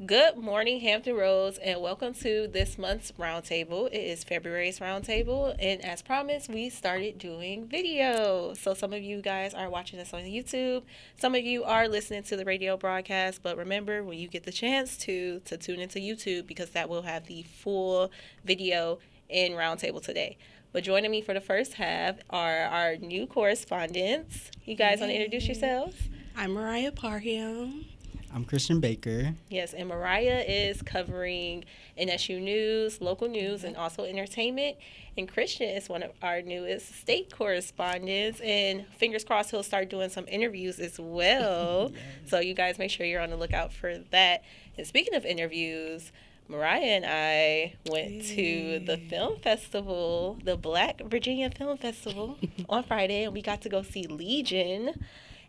Good morning, Hampton Roads, and welcome to this month's roundtable. It is February's roundtable, and as promised, we started doing video. So some of you guys are watching us on YouTube, some of you are listening to the radio broadcast. But remember, when you get the chance to tune into YouTube, because that will have the full video in roundtable today. But joining me for the first half are our new correspondents. You guys want to introduce yourselves? I'm Mariah Parham. I'm Christian Baker. Yes, and Mariah is covering NSU news, local news, and also entertainment. And Christian is one of our newest state correspondents. And fingers crossed he'll start doing some interviews as well. Yes. So you guys make sure you're on the lookout for that. And speaking of interviews, Mariah and I went to the film festival, the Black Virginia Film Festival, on Friday, and we got to go see Legion.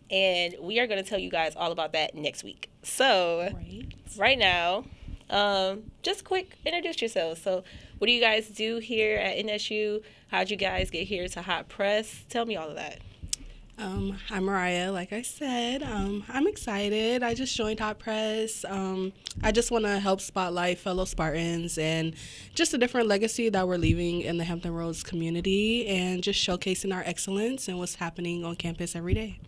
And we are going to tell you guys all about that next week. So, right now, just quick, introduce yourselves. So, what do you guys do here at NSU? How'd you guys get here to Hot Press? Tell me all of that. I'm Mariah, like I said. I'm excited. I just joined Hot Press. I just want to help spotlight fellow Spartans and just a different legacy that we're leaving in the Hampton Roads community and just showcasing our excellence and what's happening on campus every day.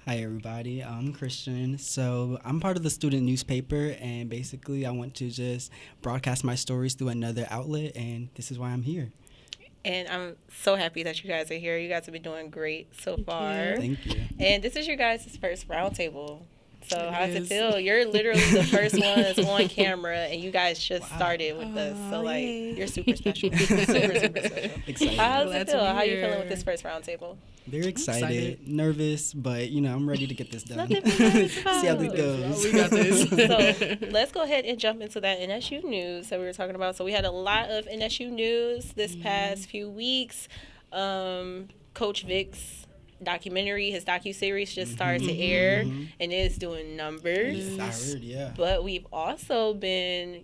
Hi, everybody. I'm Christian. So I'm part of the student newspaper, and basically I want to just broadcast my stories through another outlet, and this is why I'm here. And I'm so happy that you guys are here. You guys have been doing great so far. Thank you. And this is your guys' first roundtable. So how does it feel? You're literally the first ones on camera, and you guys just started with us. So, you're super special. super special. Excited. How does it feel? How are you feeling with this first roundtable? Very excited, nervous, but, I'm ready to get this done. Nothing to be nervous about. See how it goes. We got this. So let's go ahead and jump into that NSU news that we were talking about. So we had a lot of NSU news this past few weeks. Coach Vic's documentary, his docuseries just started to air, and it's doing numbers. I heard, yeah. But we've also been,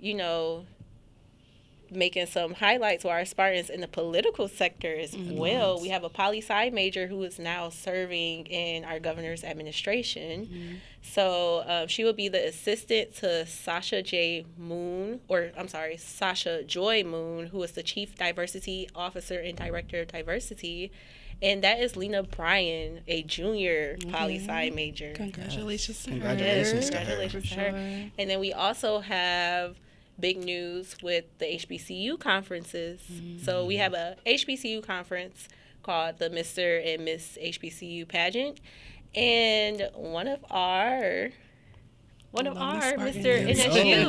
making some highlights for our Spartans in the political sector as well. We have a poli-sci major who is now serving in our governor's administration. So she will be the assistant to Sasha Joy Moon, who is the Chief Diversity Officer and Director of Diversity. And that is Lena Bryan, a junior poli-sci major. Congratulations to her. Congratulations to her. And then we also have big news with the HBCU conferences. So we have a HBCU conference called the Mr. and Miss HBCU pageant. And one of our Mr. NSU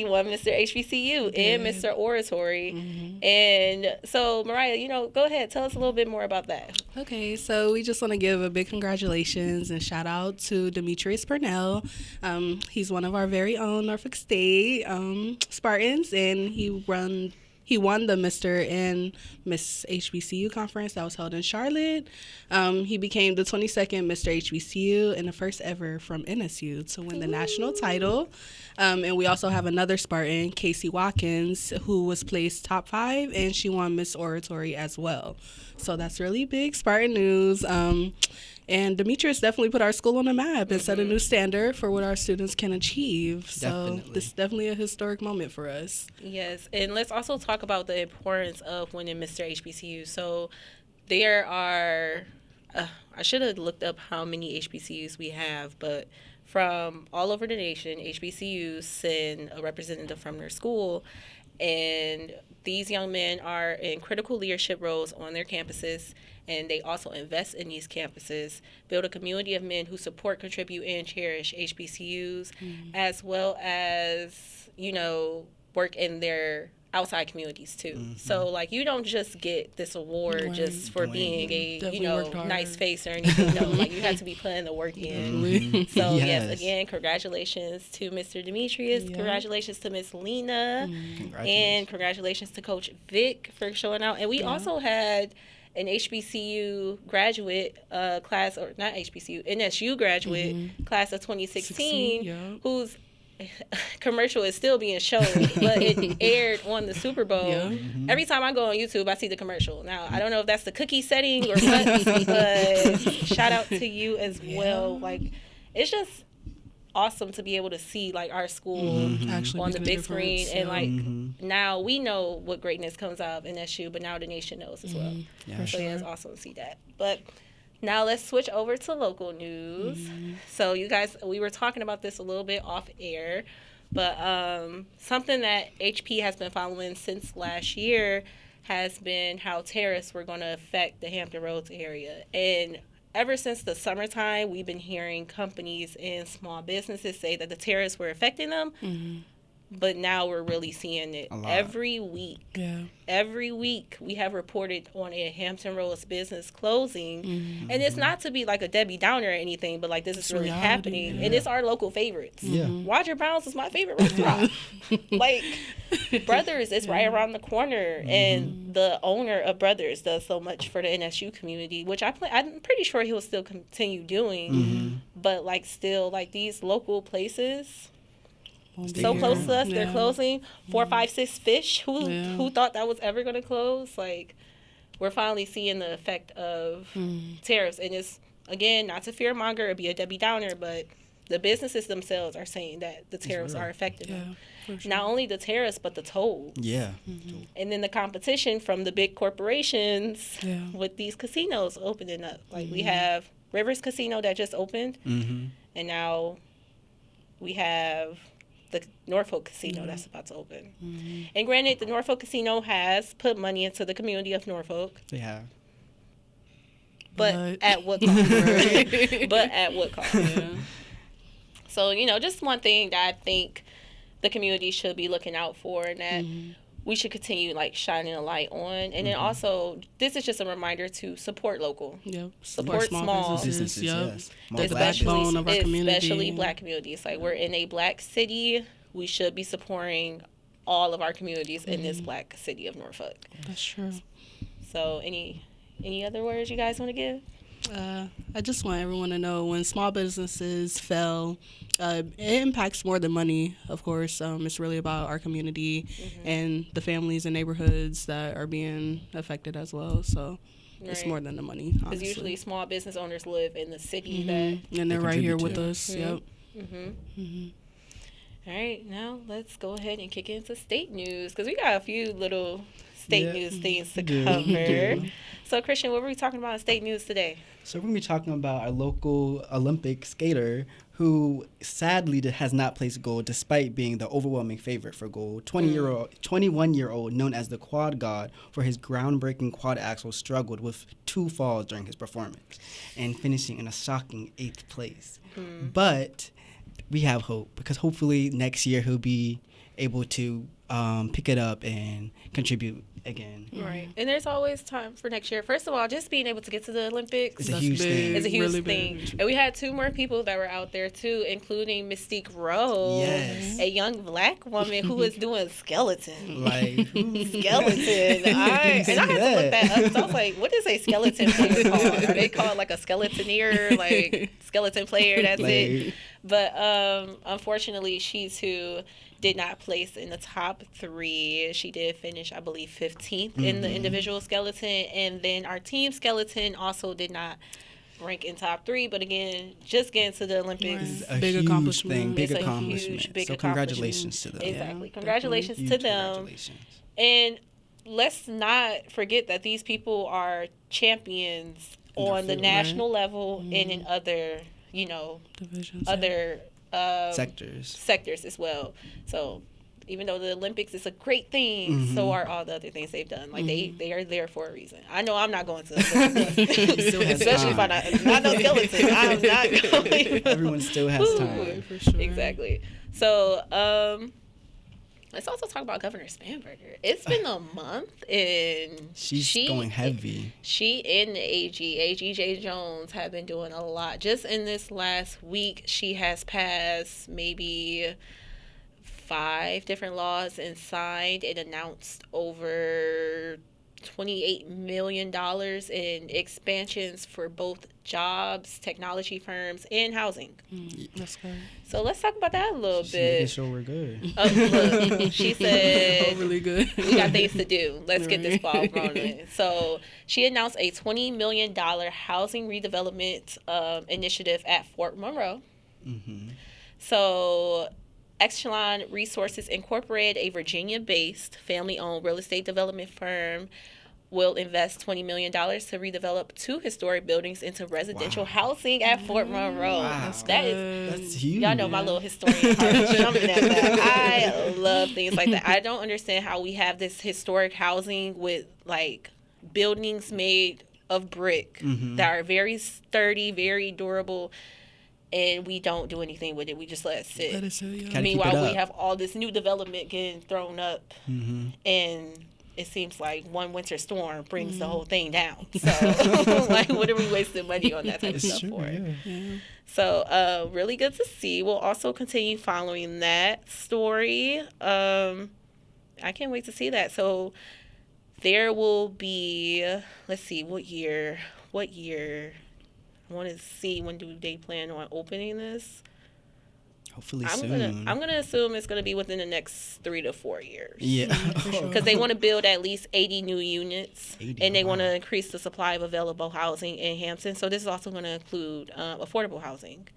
won Mr. HBCU and Mr. Oratory. And so, Mariah, go ahead, tell us a little bit more about that. Okay, so we just want to give a big congratulations and shout out to Demetrius Purnell. He's one of our very own Norfolk State Spartans, and he won the Mr. and Miss HBCU conference that was held in Charlotte. He became the 22nd Mr. HBCU and the first ever from NSU to win the national title. And we also have another Spartan, Casey Watkins, who was placed top 5, and she won Miss Oratory as well. So that's really big Spartan news. And Demetrius definitely put our school on the map and set a new standard for what our students can achieve. So this is definitely a historic moment for us. Yes, and let's also talk about the importance of winning Mr. HBCU. So there are, I should have looked up how many HBCUs we have, but from all over the nation, HBCUs send a representative from their school, and these young men are in critical leadership roles on their campuses, and they also invest in these campuses, build a community of men who support, contribute, and cherish HBCUs, as well as, work in their outside communities too. So you don't just get this award just for being a nice face or anything. No, you have to be putting the work in. So yes, again, congratulations to Mr. Demetrius, congratulations to Miss Lena, and congratulations to Coach Vic for showing out. And we also had an HBCU graduate class, or not HBCU, NSU graduate class of 2016, whose commercial is still being shown, but it aired on the Super Bowl. Every time I go on YouTube, I see the commercial. Now, I don't know if that's the cookie setting or what, but shout out to you as well. It's just awesome to be able to see like our school Actually on the making a big screen, difference, and yeah. like now we know what greatness comes out of NSU, but now the nation knows as well. Yeah. So yeah, it's awesome to see that. But now let's switch over to local news. So you guys, we were talking about this a little bit off air, but something that HP has been following since last year has been how tariffs were going to affect the Hampton Roads area. And ever since the summertime, we've been hearing companies and small businesses say that the tariffs were affecting them. But now we're really seeing it every week. Yeah. Every week we have reported on a Hampton Roads business closing. And it's not to be like a Debbie Downer or anything, but like this is really reality, happening. yeah. And it's our local favorites. Yeah. Roger Brown's is my favorite restaurant. Like Brothers is right around the corner. And the owner of Brothers does so much for the NSU community, which I'm pretty sure he'll still continue doing. But like still like these local places so close to us, they're closing. 456 Fish, who thought that was ever going to close? Like, we're finally seeing the effect of tariffs. And it's, again, not to fearmonger or be a Debbie Downer, but the businesses themselves are saying that the tariffs are affecting them. For sure. Not only the tariffs, but the tolls. Yeah. And then the competition from the big corporations with these casinos opening up. Like, we have Rivers Casino that just opened, and now we have the Norfolk Casino that's about to open. And granted, the Norfolk Casino has put money into the community of Norfolk. They have. But at what cost? But at what cost? So, you know, just one thing that I think the community should be looking out for, and that we should continue, like, shining a light on. And then also, this is just a reminder to support local. Support small businesses. Yes. They're the backbone of our community. Especially black communities. Like, we're in a black city. We should be supporting all of our communities in this black city of Norfolk. That's true. So, any other words you guys want to give? I just want everyone to know when small businesses fail, it impacts more than money, of course. It's really about our community and the families and neighborhoods that are being affected as well. So it's more than the money. Because usually small business owners live in the city that... And they're right here with us. Yep. All right, now let's go ahead and kick into state news, because we got a few little state news things to cover. So, Christian, what were we talking about in state news today? So we're going to be talking about our local Olympic skater who sadly has not placed gold despite being the overwhelming favorite for gold. 21-year-old known as the Quad God for his groundbreaking quad axel struggled with 2 falls during his performance and finishing in a shocking 8th place. But we have hope, because hopefully next year he'll be able to pick it up and contribute again. Right. And there's always time for next year. First of all, just being able to get to the Olympics is a huge thing. It's a huge really thing. big. And we had 2 more people that were out there too, including Mystique Rowe, a young black woman who was doing skeleton. Like, skeleton. And I had to look that up, because I was like, what is a skeleton player called? Are they called like a skeletoneer, like skeleton player? That's it. But unfortunately, she too did not place in the top 3. She did finish, I believe, 15th in the individual skeleton. And then our team skeleton also did not rank in top 3. But again, just getting to the Olympics. A big huge accomplishment. thing, big It's accomplishment. a huge, big so congratulations to them. Exactly. Yeah, Congratulations to Huge them. Congratulations. And let's not forget that these people are champions on the national level and in other, you know, Divisions, other sectors as well. So even though the Olympics is a great thing, so are all the other things they've done. Like they are there for a reason. I know I'm not going to the Olympics, especially if I'm not no skeleton. I'm not going. Everyone still has time. For sure. Exactly. So let's also talk about Governor Spanberger. It's been a month, and she's going heavy. She and the AG J. Jones have been doing a lot. Just in this last week, she has passed maybe 5 different laws and signed and announced over $28 million in expansions for both jobs, technology firms, and housing. That's great. So let's talk about that a little She's bit. making sure we're good. Look, she said, really good. we got things to do. Let's get this ball rolling. So she announced a $20 million housing redevelopment initiative at Fort Monroe. So Echelon Resources Incorporated, a Virginia-based family-owned real estate development firm, will invest $20 million to redevelop 2 historic buildings into residential housing at Fort Monroe. Wow. That's huge. Y'all know my little historian heart jumping at that. I love things like that. I don't understand how we have this historic housing with like buildings made of brick that are very sturdy, very durable, and we don't do anything with it. We just let it sit. Let it sit, yeah. Kinda Meanwhile, keep it we up. have all this new development getting thrown up, and it seems like one winter storm brings the whole thing down. So, like, what are we wasting money on that type of stuff for? Yeah. So, really good to see. We'll also continue following that story. I can't wait to see that. So, there will be, let's see, what year? I want to see when do they plan on opening this. Hopefully I'm soon. gonna assume it's gonna be within the next 3 to 4 years. Yeah. Because they want to build at least 80 new units, 80, and they want wow. to increase the supply of available housing in Hampton. So this is also going to include affordable housing.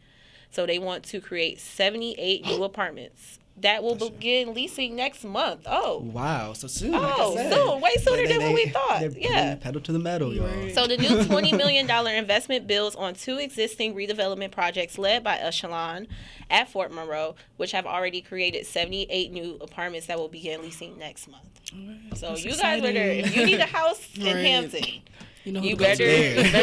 So they want to create 78 new apartments that will begin leasing next month. Oh, Wow. So soon. oh, like I said. soon, way sooner than what we thought. They're Yeah. putting pedal to the metal, y'all. Right. So the new $20 million investment builds on 2 existing redevelopment projects led by Echelon at Fort Monroe, which have already created 78 new apartments that will begin leasing next month. Right. So That's you guys were there. exciting. If you need a house in Right. Hampton, You know who you to go better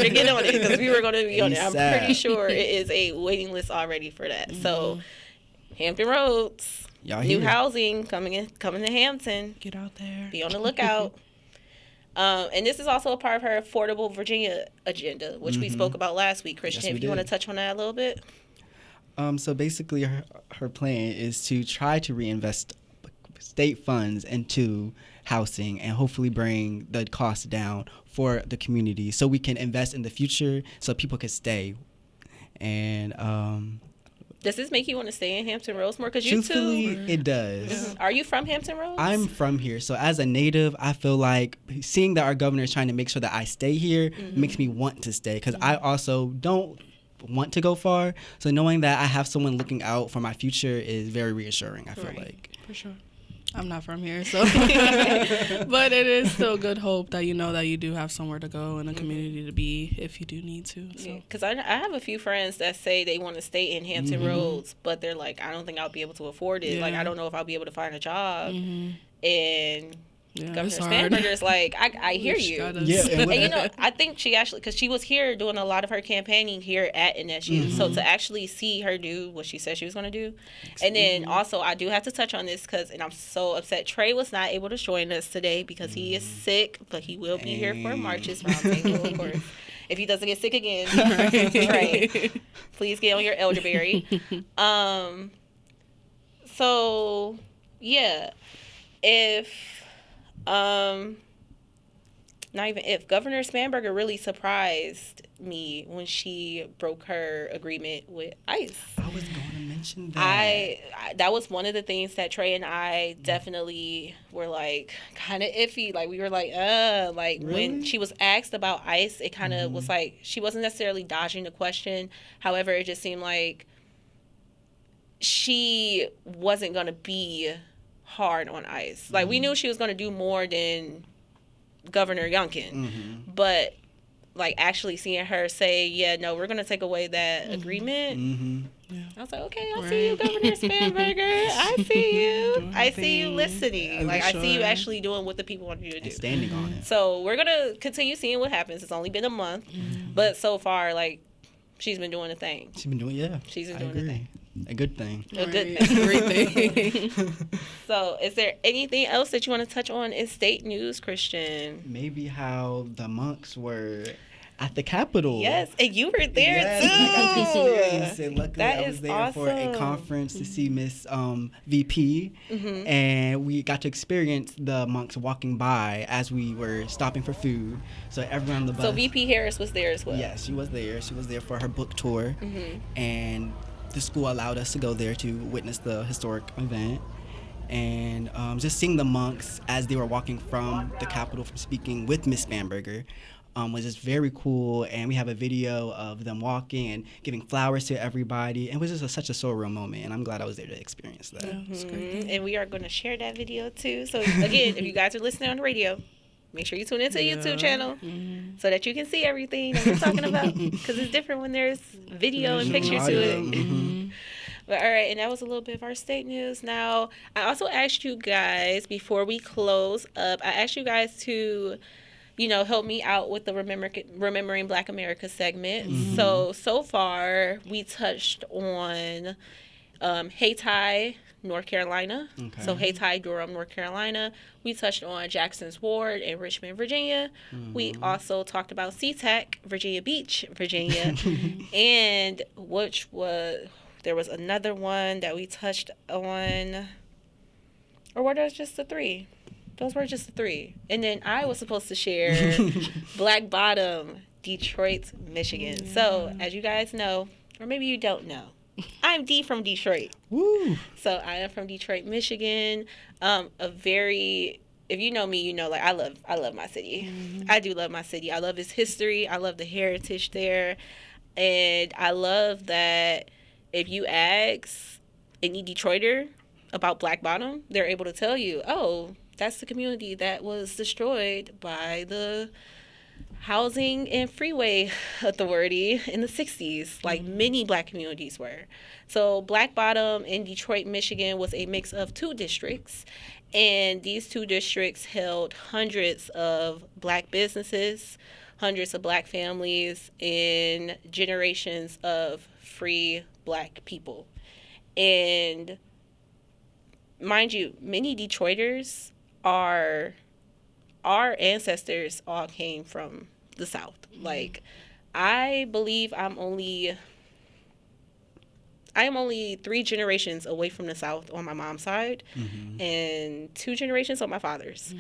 to. get on it because we were going to be on it. I'm ASAP. pretty sure it is a waiting list already for that. So Hampton Roads, Y'all new here. housing coming to Hampton. Get out there. Be on the lookout. And this is also a part of her Affordable Virginia agenda, which we spoke about last week. Christian, Yes, we if you want to did. touch on that a little bit. So basically, her plan is to try to reinvest state funds into housing and hopefully bring the cost down for the community so we can invest in the future so people can stay. And Does this make you want to stay in Hampton Roads more? Because you truthfully, too. it does. Are you from Hampton Roads? I'm from here, so as a native, I feel like seeing that our governor is trying to make sure that I stay here makes me want to stay because I also don't want to go far. So knowing that I have someone looking out for my future is very reassuring, I feel Right. like. For sure. I'm not from here, so but it is still good hope that you know that you do have somewhere to go and a community to be if you do need to. So Because I have a few friends that say they want to stay in Hampton Roads, but they're like, I don't think I'll be able to afford it. Like, Yeah. I don't know if I'll be able to find a job. And yeah, Governor it's hard. Spanberger is like, I hear She you. got us. Yeah, And you know, I think she actually, because she was here doing a lot of her campaigning here at NSU. So to actually see her do what she said she was going to do. And then also, I do have to touch on this and I'm so upset. Trey was not able to join us today because he is sick, but he will be here for March's roundtable, of course. If he doesn't get sick again, Trey, please get on your elderberry. So, yeah, not even if Governor Spanberger really surprised me when she broke her agreement with ICE. I was going to mention that. I that was one of the things that Trey and I definitely were like kind of iffy. Like we were like when Really? she was asked about ICE, it kind of was like she wasn't necessarily dodging the question. However, it just seemed like she wasn't gonna be hard on ICE. Like we knew she was gonna do more than Governor Youngkin, but like actually seeing her say, yeah, no, we're gonna take away that agreement. I was like, okay, I see you, Governor Spanberger. I see you. Doing I her see you thing. listening. For Like I see you sure. actually doing what the people want you to do. And standing on it. So we're gonna continue seeing what happens. It's only been a month, but so far, like she's been doing a thing. She's been doing, yeah. She's been I doing a agree. thing. A good thing. A good Right. thing. Great thing. So, is there anything else that you want to touch on in state news, Christian? Maybe how the monks were at the Capitol. Yes, and you were there Yes, I got to experience too. it. Luckily, That I was is there for a awesome. conference to see Miss VP, and we got to experience the monks walking by as we were stopping for food. So everyone on the bus. So VP Harris was there as well. Yes, she was there. She was there for her book tour, and the school allowed us to go there to witness the historic event. And just seeing the monks as they were walking from the Capitol from speaking with Miss Spanberger, was just very cool. And we have a video of them walking and giving flowers to everybody. And it was just such a surreal moment. And I'm glad I was there to experience that. And we are going to share that video too. So again, if you guys are listening on the radio, make sure you tune into the YouTube channel so that you can see everything that we're talking about, because it's different when there's video and picture to it. But all right, and that was a little bit of our state news. Now, I also asked you guys before we close up, I asked you guys to, help me out with the Remembering Black America segment. So far, we touched on Hayti, North Carolina. Okay. So Hayti, Durham, North Carolina. We touched on Jackson's Ward in Richmond, Virginia. We also talked about SeaTac, Virginia Beach, Virginia. And there was another one that we touched on, or were those just the three? Those were just the three. And then I was supposed to share Black Bottom, Detroit, Michigan. So as you guys know, or maybe you don't know, I'm D from Detroit. Woo. So I am from Detroit, Michigan. If you know me, you know, like I love my city. I do love my city. I love its history. I love the heritage there. And I love that if you ask any Detroiter about Black Bottom, they're able to tell you, oh, that's the community that was destroyed by the Housing and Freeway Authority in the 60s, like many Black communities were. So Black Bottom in Detroit, Michigan was a mix of two districts, and these two districts held hundreds of Black businesses, hundreds of Black families, and generations of free Black people. And mind you, many Detroiters our ancestors all came from the South. Like, I believe I am only 3 generations away from the South on my mom's side, and 2 generations on my father's.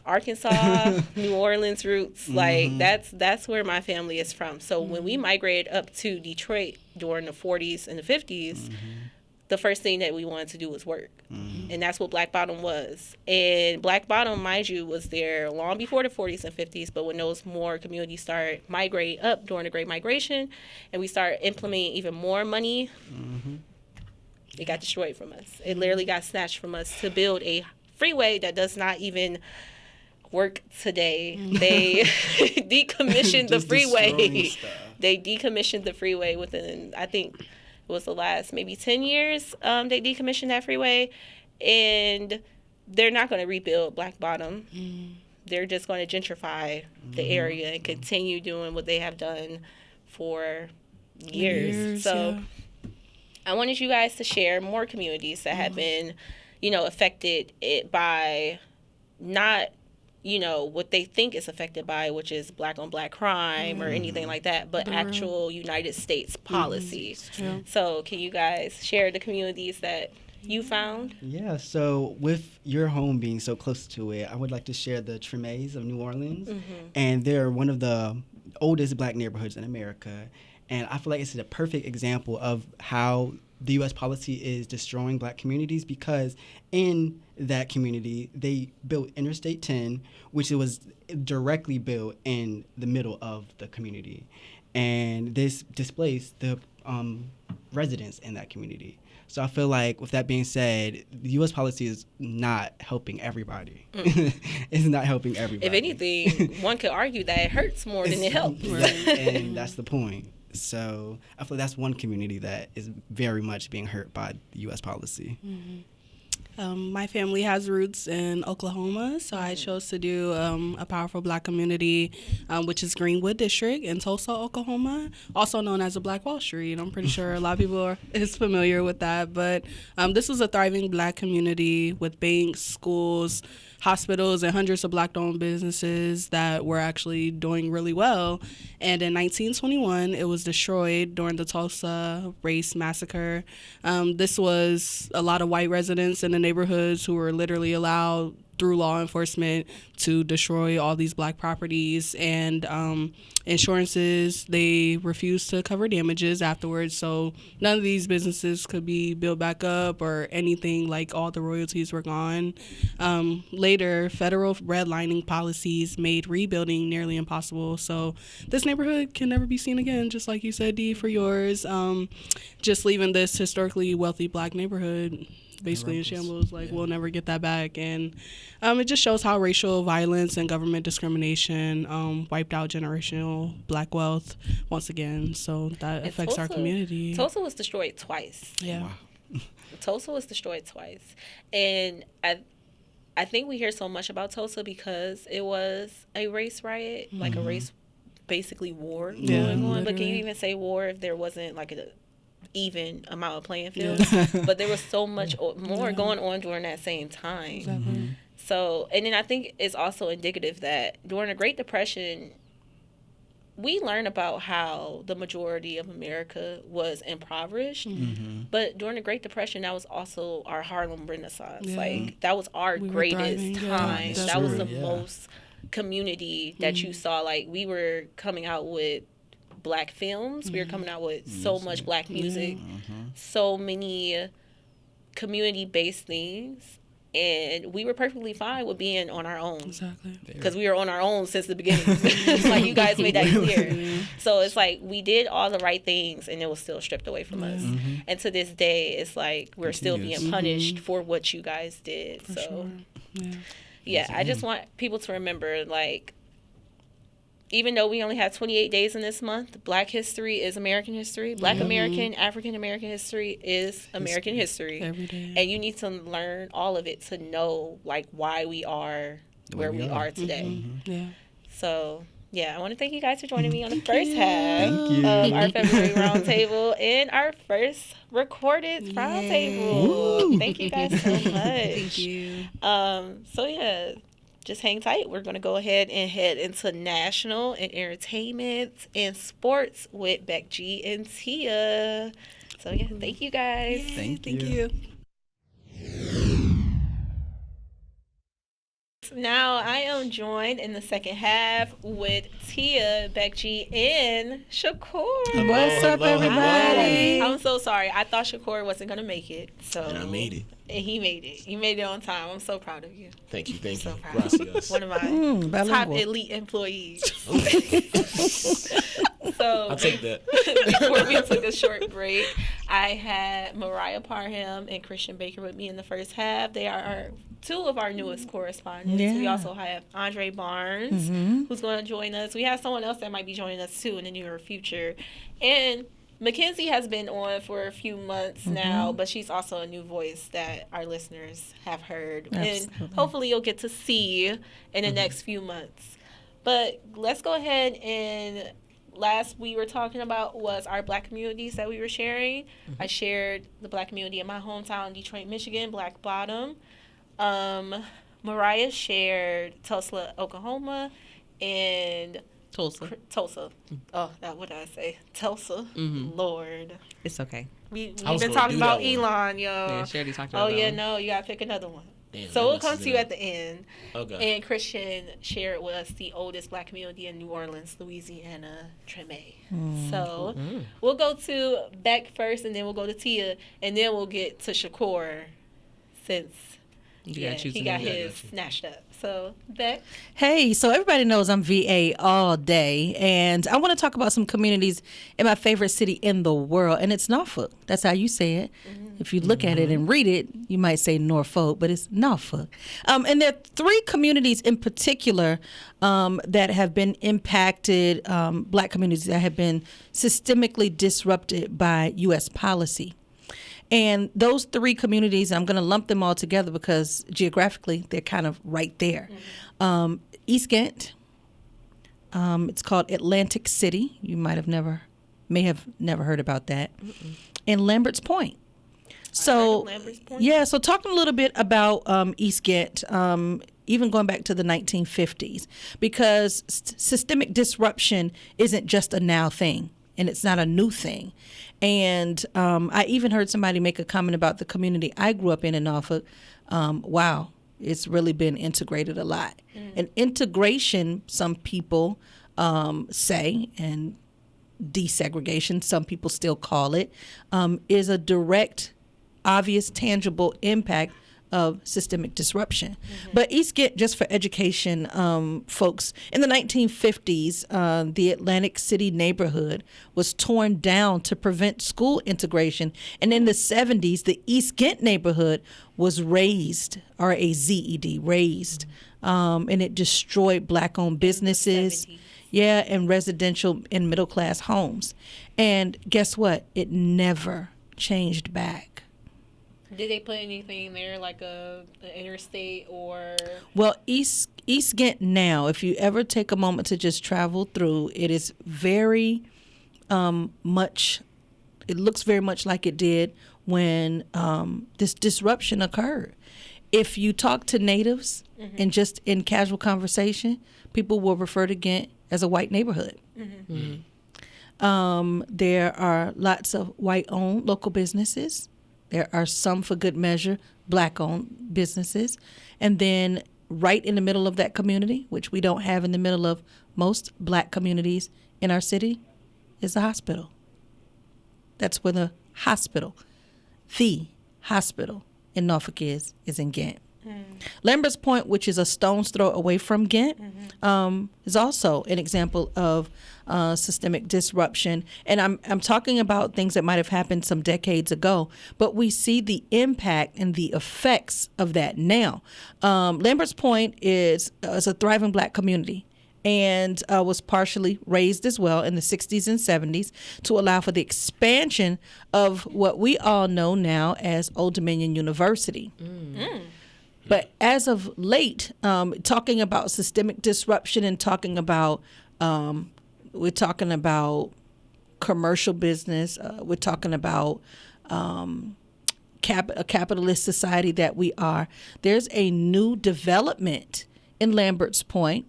Arkansas, New Orleans roots, like that's where my family is from. So when we migrated up to Detroit during the 40s and the 50s, the first thing that we wanted to do was work. And that's what Black Bottom was. And Black Bottom, mind you, was there long before the 40s and 50s, but when those more communities started migrating up during the Great Migration, and we started implementing even more money, it got destroyed from us. It literally got snatched from us to build a freeway that does not even work today. They decommissioned the freeway. They decommissioned the freeway within, I think, it was the last maybe 10 years. They decommissioned that freeway, and they're not going to rebuild Black Bottom. They're just going to gentrify the area and continue doing what they have done for years. So I wanted you guys to share more communities that have been, affected by not, what they think is affected by, which is Black on Black crime or anything like that, but actual United States policy. So can you guys share the communities that you found? Yeah, so with your home being so close to it, I would like to share the Tremés of New Orleans. And they're one of the oldest Black neighborhoods in America. And I feel like it's a perfect example of how the U.S. policy is destroying Black communities, because in that community, they built Interstate 10, which was directly built in the middle of the community. And this displaced the residents in that community. So I feel like, with that being said, the U.S. policy is not helping everybody. It's not helping everybody. If anything, one could argue that it hurts more than it helps. And that's the point. So I feel that's one community that is very much being hurt by the U.S. policy. My family has roots in Oklahoma, so I chose to do a powerful Black community, which is Greenwood District in Tulsa, Oklahoma, also known as the Black Wall Street. I'm pretty sure a lot of people is familiar with that, but this was a thriving Black community with banks, schools, hospitals, and hundreds of Black-owned businesses that were actually doing really well. And in 1921, it was destroyed during the Tulsa Race Massacre. This was a lot of white residents in the neighborhoods who were literally allowed through law enforcement to destroy all these Black properties. And insurances, they refused to cover damages afterwards. So none of these businesses could be built back up or anything, like all the royalties were gone. Later, federal redlining policies made rebuilding nearly impossible. So this neighborhood can never be seen again, just like you said, Dee, for yours. Just leaving this historically wealthy black neighborhood basically in shambles. Like, we'll never get that back. And it just shows how racial violence and government discrimination wiped out generational black wealth once again. So that affects our community. Tulsa was destroyed twice. Yeah. Wow. Tulsa was destroyed twice. And I think we hear so much about Tulsa because it was a race riot, like a race, basically war going on. But can you even say war if there wasn't like a even amount of playing field? But there was so much more going on during that same time. Exactly. So, and then I think it's also indicative that during the Great Depression, we learn about how the majority of America was impoverished. But during the Great Depression, that was also our Harlem Renaissance. Like, that was our greatest time. That was the most community that you saw. Like, we were coming out with black films. We were coming out with so much black music, so many community-based things. And we were perfectly fine with being on our own. Exactly. Because we were on our own since the beginning. It's like, you guys made that clear. So it's like, we did all the right things and it was still stripped away from us. And to this day, it's like, we're still being punished for what you guys did. For so, sure. yeah, I just want people to remember, like, even though we only have 28 days in this month, Black history is American history. Black American, African American history is American history. Every day. And you need to learn all of it to know, like, why we are where we are today. Yeah. So, yeah, I want to thank you guys for joining me on the first half Thank you. of our February Roundtable and our first recorded Roundtable. Thank you guys so much. Thank you. So, yeah. Just hang tight. We're going to go ahead and head into national and entertainment and sports with Beck G and Tia. So, yeah, thank you guys. Yay, Thank thank you. Now, I am joined in the second half with Tia, Beck G, and Shakur. What's up, everybody? I'm so sorry. I thought Shakur wasn't going to make it. So And I made it. And he made it. You made it on time. I'm so proud of you. Thank you. Thank So you. proud. Gracias. One of my top bilingual. elite employees. So I'll take that. before we took a short break, I had Mariah Parham and Christian Baker with me in the first half. They are two of our newest correspondents. Yeah. We also have Andre Barnes, who's going to join us. We have someone else that might be joining us too in the near future. And Mackenzie has been on for a few months now, but she's also a new voice that our listeners have heard. Absolutely. And hopefully you'll get to see in the next few months. But let's go ahead and last we were talking about was our black communities that we were sharing. I shared the black community in my hometown, Detroit, Michigan, Black Bottom. Mariah shared Tulsa, Oklahoma, and Tulsa. Oh, what did I say? Tulsa. Lord. It's okay. We've I was been gonna talking do about that one. Elon, yo. Yeah, she already talked Oh, about that yeah, one. no, you got to pick another one. Damn, So I we'll messed come it to you up. at the end. Okay. And Christian shared with us the oldest black community in New Orleans, Louisiana, Treme. So we'll go to Beck first, and then we'll go to Tia, and then we'll get to Shakur since he got his snatched up. So, Beck. Hey, so everybody knows I'm VA all day, and I want to talk about some communities in my favorite city in the world, and it's Norfolk. That's how you say it. If you look at it and read it, you might say Norfolk, but it's Norfolk. And there are three communities in particular that have been impacted, black communities that have been systemically disrupted by U.S. policy. And those three communities, I'm going to lump them all together because geographically they're kind of right there. East Ghent, it's called Atlantic City. You may have never heard about that. And Lambert's Point. So, Lambert's Point. yeah, so talking a little bit about East Ghent, even going back to the 1950s, because systemic disruption isn't just a now thing. And it's not a new thing. And I even heard somebody make a comment about the community I grew up in Norfolk. Wow, it's really been integrated a lot. And integration, some people say, and desegregation, some people still call it, is a direct, obvious, tangible impact of systemic disruption. But East Ghent, just for education, folks, in the 1950s, the Atlantic City neighborhood was torn down to prevent school integration. And in the 70s, the East Ghent neighborhood was razed, R-A-Z-E-D, razed. And it destroyed Black-owned businesses. Yeah, and residential and middle-class homes. And guess what? It never changed back. Did they put anything there, like an interstate or? Well, East Ghent now, if you ever take a moment to just travel through, it is very much, it looks very much like it did when this disruption occurred. If you talk to natives and just in casual conversation, people will refer to Ghent as a white neighborhood. There are lots of white-owned local businesses. There are some, for good measure, Black-owned businesses. And then right in the middle of that community, which we don't have in the middle of most Black communities in our city, is the hospital. That's where the hospital in Norfolk is in Ghent. Lambert's Point, which is a stone's throw away from Ghent, is also an example of systemic disruption. And I'm talking about things that might have happened some decades ago, but we see the impact and the effects of that now. Lambert's Point is a thriving Black community and was partially raised as well in the 60s and 70s to allow for the expansion of what we all know now as Old Dominion University. But as of late, talking about systemic disruption and talking about, we're talking about commercial business. We're talking about a capitalist society that we are. There's a new development in Lambert's Point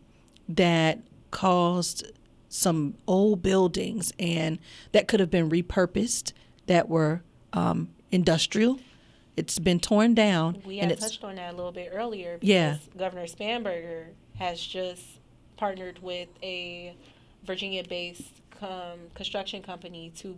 that caused some old buildings and that could have been repurposed that were industrial. It's been torn down. We had touched on that a little bit earlier because Yeah. Governor Spanberger has just partnered with a Virginia-based construction company to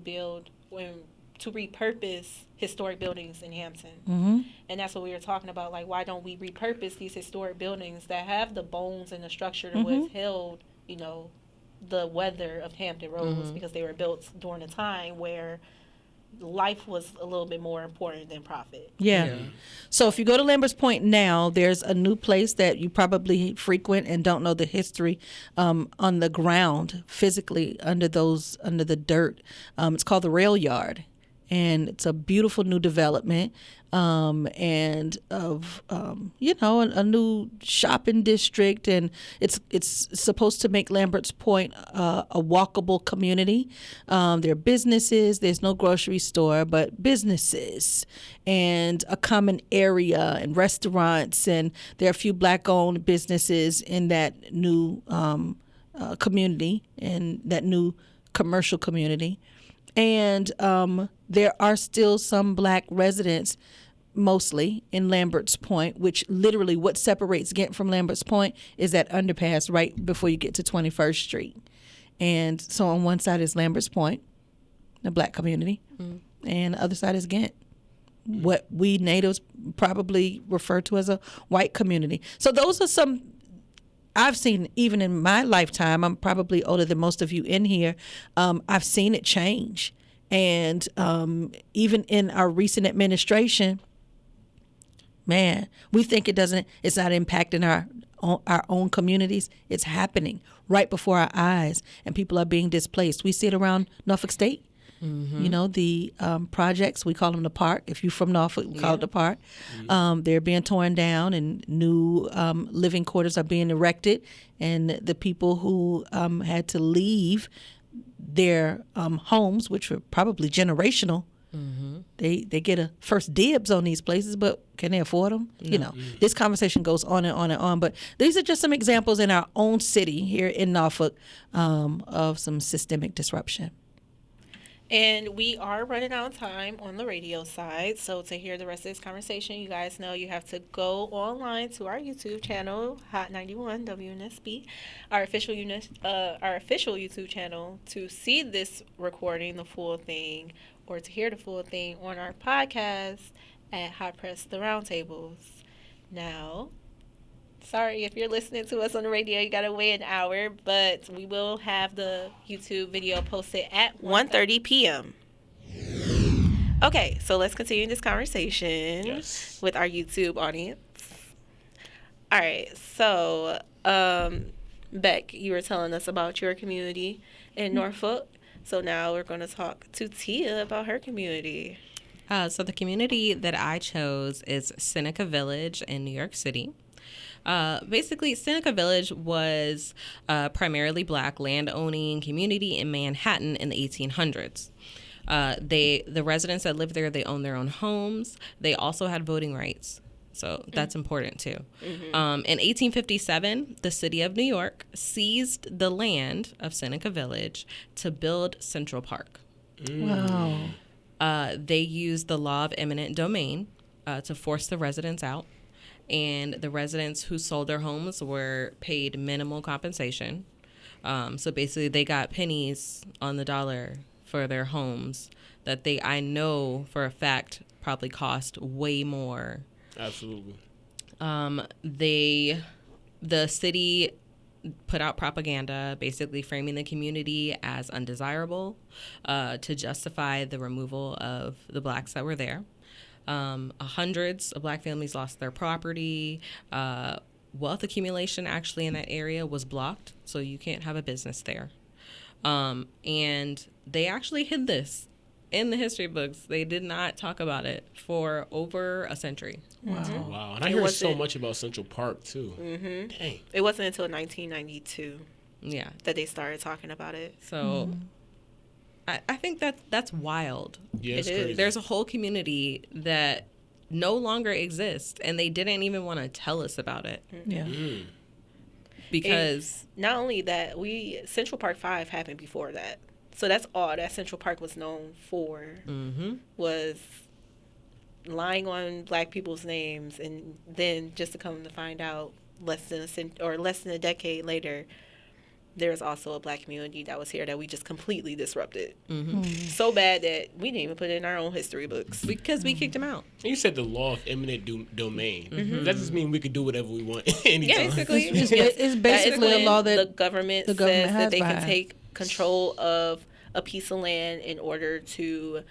repurpose historic buildings in Hampton. And that's what we were talking about. Like, why don't we repurpose these historic buildings that have the bones and the structure to withhold, the weather of Hampton Roads because they were built during a time where life was a little bit more important than profit. Yeah. So if you go to Lambert's Point now, there's a new place that you probably frequent and don't know the history on the ground, physically under the dirt. It's called the Rail Yard. And it's a beautiful new development and of, a new shopping district. And it's supposed to make Lambert's Point a walkable community. There are businesses. There's no grocery store, but businesses and a common area and restaurants. And there are a few Black-owned businesses in that new community and that new commercial community. And there are still some Black residents, mostly in Lambert's Point, which literally what separates Ghent from Lambert's Point is that underpass right before you get to 21st Street. And so on one side is Lambert's Point, the Black community, and the other side is Ghent, what we natives probably refer to as a white community. So those are some I've seen, even in my lifetime, I'm probably older than most of you in here, I've seen it change. And even in our recent administration, man, we think it's not impacting our own communities. It's happening right before our eyes, and people are being displaced. We see it around Norfolk State. The projects, we call them the park. If you're from Norfolk, we call it the park. They're being torn down and new living quarters are being erected. And the people who had to leave their homes, which were probably generational, they get a first dibs on these places, but can they afford them? No. This conversation goes on and on and on. But these are just some examples in our own city here in Norfolk of some systemic disruption. And we are running out of time on the radio side. So to hear the rest of this conversation, you guys know you have to go online to our YouTube channel, Hot 91 WNSB, our official YouTube channel, to see this recording, the full thing, or to hear the full thing on our podcast at Hot Press the Roundtables. Now, sorry if you're listening to us on the radio, you gotta wait an hour, but we will have the YouTube video posted at 1:30 p.m. Okay, so let's continue this conversation with our YouTube audience. All right, so Beck, you were telling us about your community in Norfolk. So now we're going to talk to Tia about her community. So the community that I chose is Seneca Village in New York City. Basically, Seneca Village was a primarily black land-owning community in Manhattan in the 1800s. The residents that lived there, they owned their own homes. They also had voting rights. So that's important, too. Mm-hmm. In 1857, the city of New York seized the land of Seneca Village to build Central Park. Wow. They used the law of eminent domain to force the residents out. And the residents who sold their homes were paid minimal compensation. So basically, they got pennies on the dollar for their homes that I know for a fact probably cost way more. Absolutely. The city put out propaganda basically framing the community as undesirable to justify the removal of the blacks that were there. Hundreds of black families lost their property. Wealth accumulation actually in that area was blocked, so you can't have a business there. And they actually hid this in the history books. They did not talk about it for over a century. Wow. Wow. And I hear so much about Central Park, too. Mm-hmm. Dang. It wasn't until 1992 Yeah. that they started talking about it. So I think that's wild. Yeah, it's It is. crazy. There's a whole community that no longer exists, and they didn't even want to tell us about it. Yeah. Because Not only that, Central Park 5 happened before that. So that's all that Central Park was known for, was lying on black people's names, and then just to come to find out less than a decade later, there's also a black community that was here that we just completely disrupted. So bad that we didn't even put it in our own history books. because we kicked them out. And you said the law of eminent domain. That just means we could do whatever we want anytime. Basically, It's That is basically a when law that the government the government says that has they can behind. take control of a piece of land in order to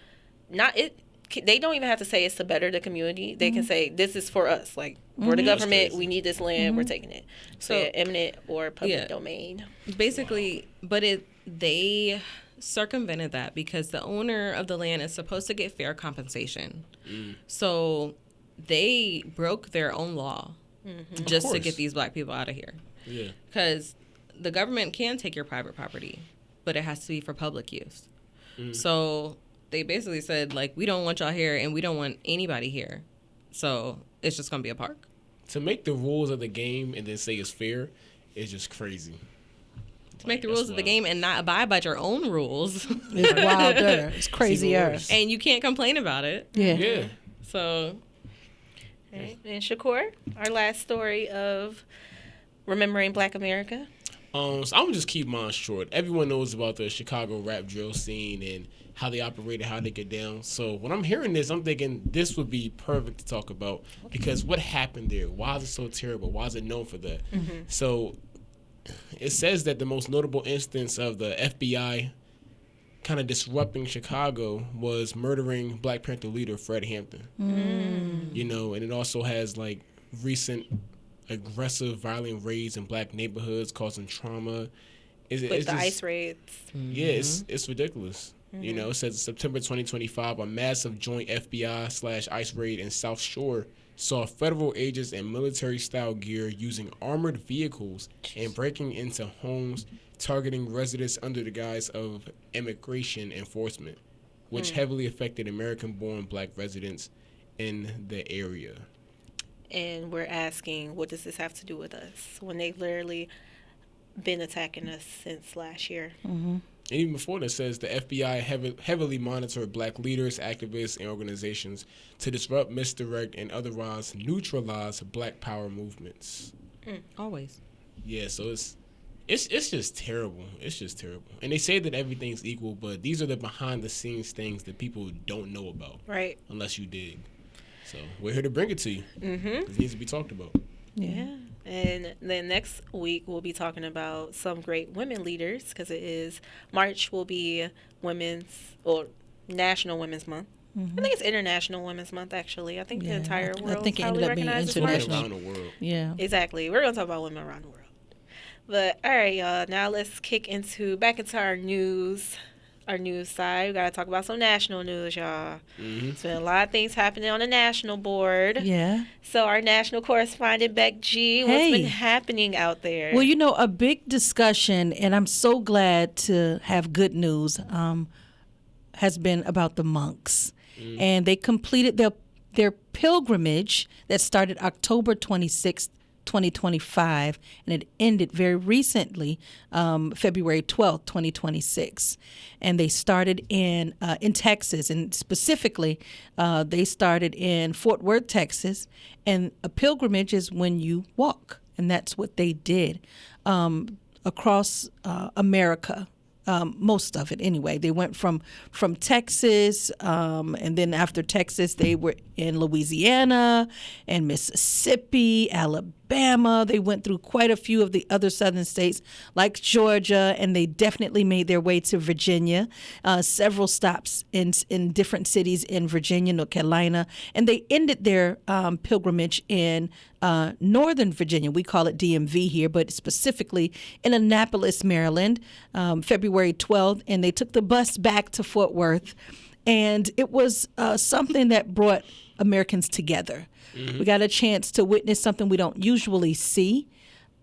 not it. They don't even have to say it's to better the community. They can say this is for us. Like we're the That's government. crazy. We need this land. We're taking it. So So- yeah, eminent or public Yeah. domain. Basically, but they circumvented that because the owner of the land is supposed to get fair compensation. So they broke their own law just to course. get these black people out of here. Yeah. Because the government can take your private property, but it has to be for public use. So they basically said, like, we don't want y'all here and we don't want anybody here. So it's just going to be a park. To make the rules of the game and then say it's fair is just crazy. To make the rules of the game and not abide by your own rules. it's wilder. It's crazier. worse. And you can't complain about it. Yeah. Yeah. So Right. And Shakur, our last story of remembering Black America. So I'm gonna just keep mine short. Everyone knows about the Chicago rap drill scene and how they operated, how they get down. So when I'm hearing this, I'm thinking this would be perfect to talk about because what happened there? Why is it so terrible? Why is it known for that? So it says that the most notable instance of the FBI kind of disrupting Chicago was murdering Black Panther leader Fred Hampton. You know, and it also has like recent aggressive, violent raids in black neighborhoods causing trauma. With It's the just- ICE raids. Yeah, it's ridiculous. You know, it says September 2025, a massive joint FBI/ICE raid in South Shore saw federal agents in military-style gear using armored vehicles and breaking into homes, targeting residents under the guise of immigration enforcement, which heavily affected American-born black residents in the area. And we're asking, what does this have to do with us when they've literally been attacking us since last year? And even before that says the FBI heavily monitored black leaders, activists, and organizations to disrupt, misdirect, and otherwise neutralize black power movements. Always. Yeah, so it's just terrible. It's just terrible. And they say that everything's equal, but these are the behind the scenes things that people don't know about. Right. Unless you dig. So we're here to bring it to you. It needs to be talked about. Yeah. And then next week we'll be talking about some great women leaders, because it is March will be National Women's Month. I think it's International Women's Month, actually. I think the entire world I think it ended up being international. Around the world. Yeah. Exactly. We're going to talk about women around the world. But all right, y'all. Now let's kick back into our news. Our news side. We got to talk about some national news, y'all. There's been a lot of things happening on the national board. Yeah. So our national correspondent, Beck G, what's been happening out there? Well, a big discussion, and I'm so glad to have good news, has been about the monks. And they completed their pilgrimage that started October 26th, 2025, and it ended very recently, February 12th, 2026. And they started in Texas, and specifically, they started in Fort Worth, Texas. And a pilgrimage is when you walk, and that's what they did across America. Most of it anyway. They went from Texas, and then after Texas, they were in Louisiana and Mississippi, Alabama. They went through quite a few of the other southern states like Georgia, and they definitely made their way to Virginia. Several stops in different cities in Virginia, North Carolina, and they ended their pilgrimage in Northern Virginia. We call it DMV here, but specifically in Annapolis, Maryland, February 12th, and they took the bus back to Fort Worth. And it was something that brought Americans together. We got a chance to witness something we don't usually see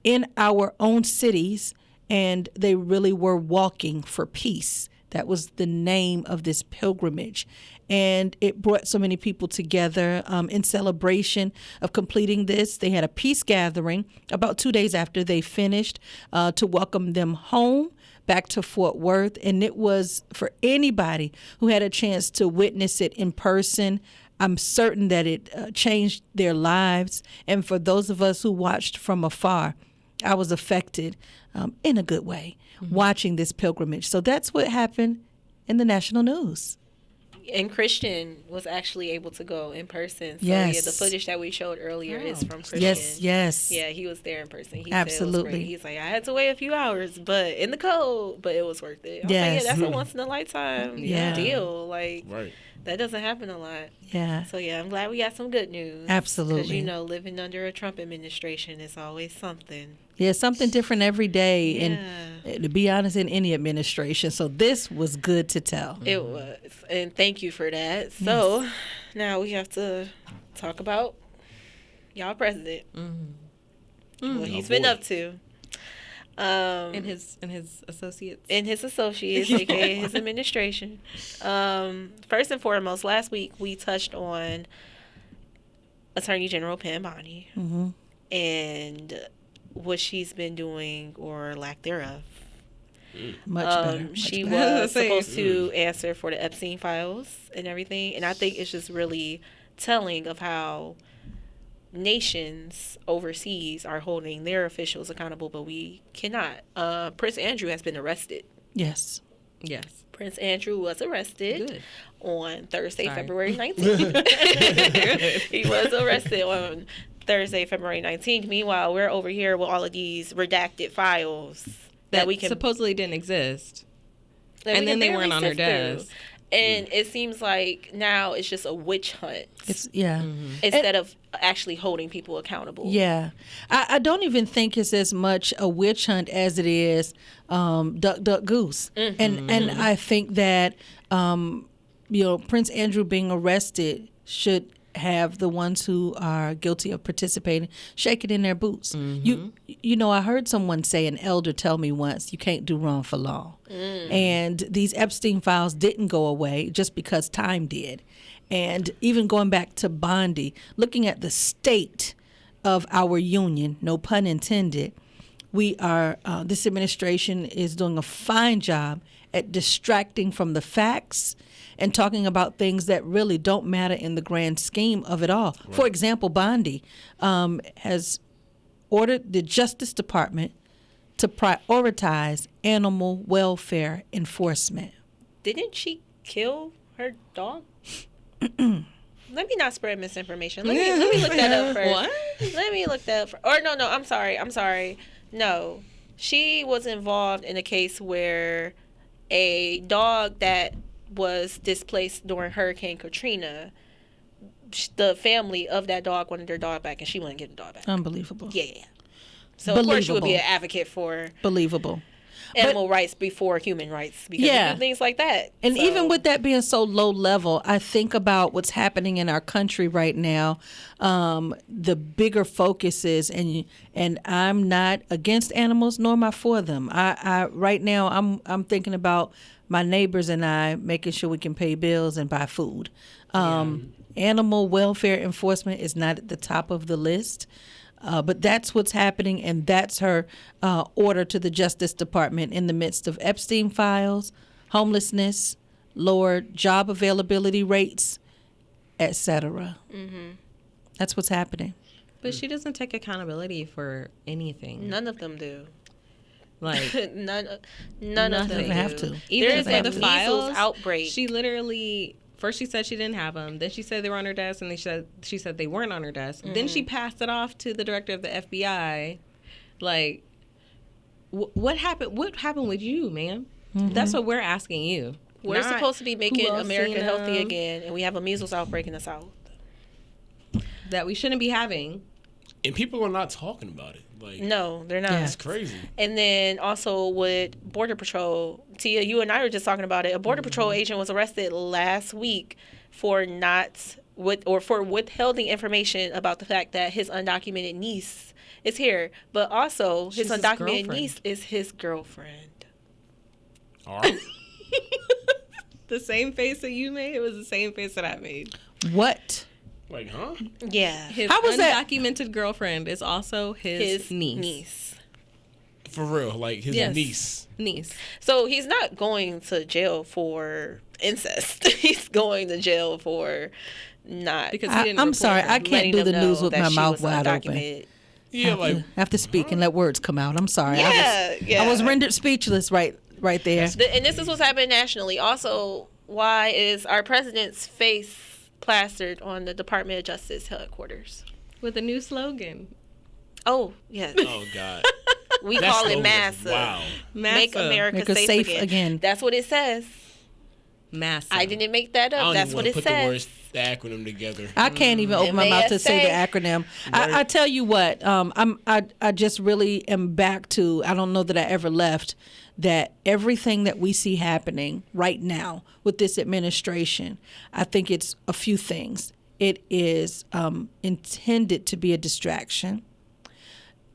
in our own cities, and they really were walking for peace. That was the name of this pilgrimage. And it brought so many people together in celebration of completing this. They had a peace gathering about 2 days after they finished to welcome them home back to Fort Worth. And it was for anybody who had a chance to witness it in person. I'm certain that it changed their lives. And for those of us who watched from afar, I was affected in a good way watching this pilgrimage. So that's what happened in the national news. And Christian was actually able to go in person. So Yes. yeah, the footage that we showed earlier is from Christian. Yes. Yeah, he was there in person. He Absolutely. said it was great. He's like, I had to wait a few hours, but in the cold, but it was worth it. I was Yes. like, yeah, that's a once in a lifetime deal. Like, Right. that doesn't happen a lot. Yeah. So yeah, I'm glad we got some good news. Absolutely. Because living under a Trump administration is always something. Yeah, something different every day. Yeah. And to be honest, in any administration. So this was good to tell. It was. And thank you for that. So now we have to talk about y'all president. What he's been up to. And his associates. And his associates, aka his administration. First and foremost, last week we touched on Attorney General Pam Bondi and what she's been doing or lack thereof. Much better. She was supposed to answer for the Epstein files and everything, and I think it's just really telling of how nations overseas are holding their officials accountable, but we cannot. Prince Andrew has been arrested. Yes. Yes. Prince Andrew was arrested Good. on Thursday, Sorry. February 19th. He was arrested on Thursday, February 19th. Meanwhile, we're over here with all of these redacted files that we can supposedly didn't exist. that we And then can they barely weren't on her sift through. desk. And it seems like now it's just a witch hunt Yeah. instead of actually holding people accountable. Yeah. I don't even think it's as much a witch hunt as it is duck, duck, goose. And I think that, Prince Andrew being arrested should have the ones who are guilty of participating shake it in their boots. I heard someone say, an elder tell me once, you can't do wrong for long. And these Epstein files didn't go away just because time did. And even going back to Bondi, looking at the state of our union, no pun intended, we are this administration is doing a fine job at distracting from the facts and talking about things that really don't matter in the grand scheme of it all. Right. For example, Bondi has ordered the Justice Department to prioritize animal welfare enforcement. Didn't she kill her dog? Let me not spread misinformation. Let me look that up first. What? Let me look that up first. Or no, I'm sorry. No. She was involved in a case where a dog that was displaced during Hurricane Katrina, the family of that dog wanted their dog back, and she wouldn't get the dog back. Unbelievable. Yeah. So, of course, she would be an advocate for believable animal rights before human rights, because we do things like that. And even with that being so low level, I think about what's happening in our country right now. The bigger focus is, and I'm not against animals, nor am I for them. I right now I'm thinking about my neighbors and I making sure we can pay bills and buy food. Animal welfare enforcement is not at the top of the list. But that's what's happening, and that's her order to the Justice Department in the midst of Epstein files, homelessness, lower job availability rates, etc. Mm-hmm. That's what's happening. But she doesn't take accountability for anything. None of them do. Like none of them do. Have to. Even there is the files outbreak. She literally. First, she said she didn't have them. Then she said they were on her desk, and she said they weren't on her desk. Mm-hmm. Then she passed it off to the director of the FBI. Like, what happened? What happened with you, ma'am? Mm-hmm. That's what we're asking you. We're supposed to be making America healthy again, and we have a measles outbreak in the South that we shouldn't be having. And people are not talking about it. Like, no, they're not. It's crazy. And then also with Border Patrol, Tia, you and I were just talking about it. A Border Patrol agent was arrested last week for withholding information about the fact that his undocumented niece is here, but also his undocumented niece is his girlfriend. All right. The same face that you made, it was the same face that I made. What? Like, huh? Yeah. His How was undocumented girlfriend is also his niece. For real, like his niece. So he's not going to jail for incest. He's going to jail for not. Because he didn't I'm sorry, I can't do the news with my mouth wide open. Yeah, I have to speak and let words come out. I'm sorry. Yeah, I was rendered speechless right there. And this is what's happening nationally. Also, why is our president's face plastered on the Department of Justice headquarters with a new slogan? Oh, yes. Oh, God. We call it MASA. Wow. Make America safe again. That's what it says. MASA. I didn't make that up. That's what it says. The acronym together. I can't even open my mouth to say the acronym. I tell you what, I just really am back to, I don't know that I ever left, that everything that we see happening right now with this administration, I think it's a few things. It is intended to be a distraction.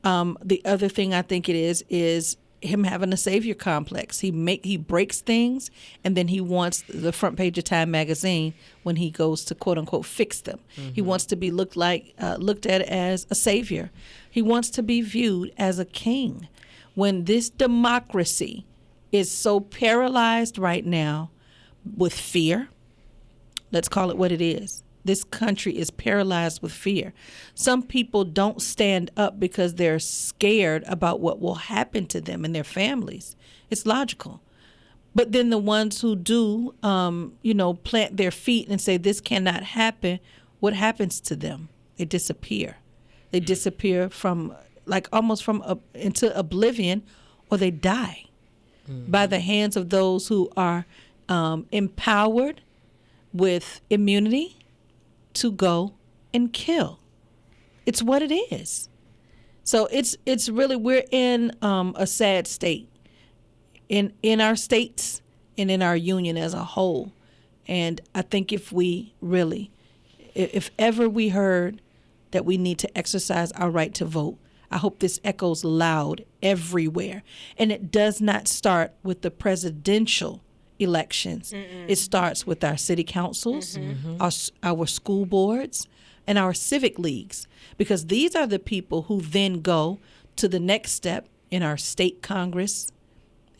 The other thing I think it is him having a savior complex. He breaks things, and then he wants the front page of Time magazine when he goes to quote unquote fix them. Mm-hmm. He wants to be looked at as a savior. He wants to be viewed as a king. When this democracy is so paralyzed right now with fear, let's call it what it is. This country is paralyzed with fear. Some people don't stand up because they're scared about what will happen to them and their families. It's logical. But then the ones who do, plant their feet and say this cannot happen, what happens to them? They disappear. They disappear from into oblivion, or they die by the hands of those who are empowered with immunity to go and kill. It's what it is. So it's really, we're in a sad state in our states and in our union as a whole. And I think if ever we heard that we need to exercise our right to vote, I hope this echoes loud everywhere. And it does not start with the presidential elections. Mm-mm. It starts with our city councils, our school boards, and our civic leagues, because these are the people who then go to the next step in our state Congress,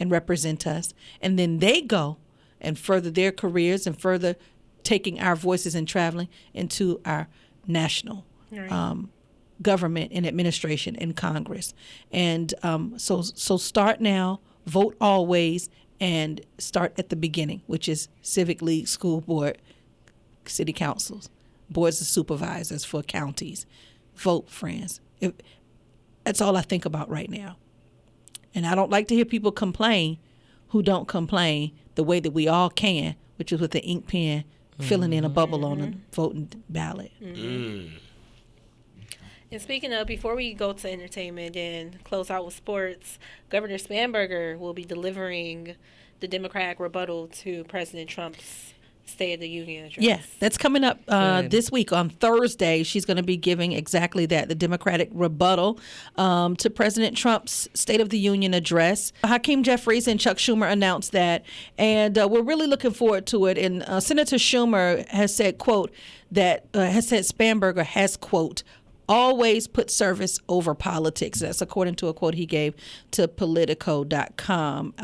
and represent us. And then they go and further their careers and further taking our voices and traveling into our national government and administration and Congress. And so start now, vote always, and start at the beginning, which is Civic League, School Board, City Councils, Boards of Supervisors for counties. Vote, friends. That's all I think about right now. And I don't like to hear people complain who don't complain the way that we all can, which is with the ink pen filling in a bubble on the voting ballot. And speaking of, before we go to entertainment and close out with sports, Governor Spanberger will be delivering the Democratic rebuttal to President Trump's State of the Union address. Yeah, that's coming up this week on Thursday. She's going to be giving exactly that, the Democratic rebuttal to President Trump's State of the Union address. Hakeem Jeffries and Chuck Schumer announced that, and we're really looking forward to it. And Senator Schumer has said, quote, has said Spanberger has, quote, always put service over politics. That's according to a quote he gave to Politico.com.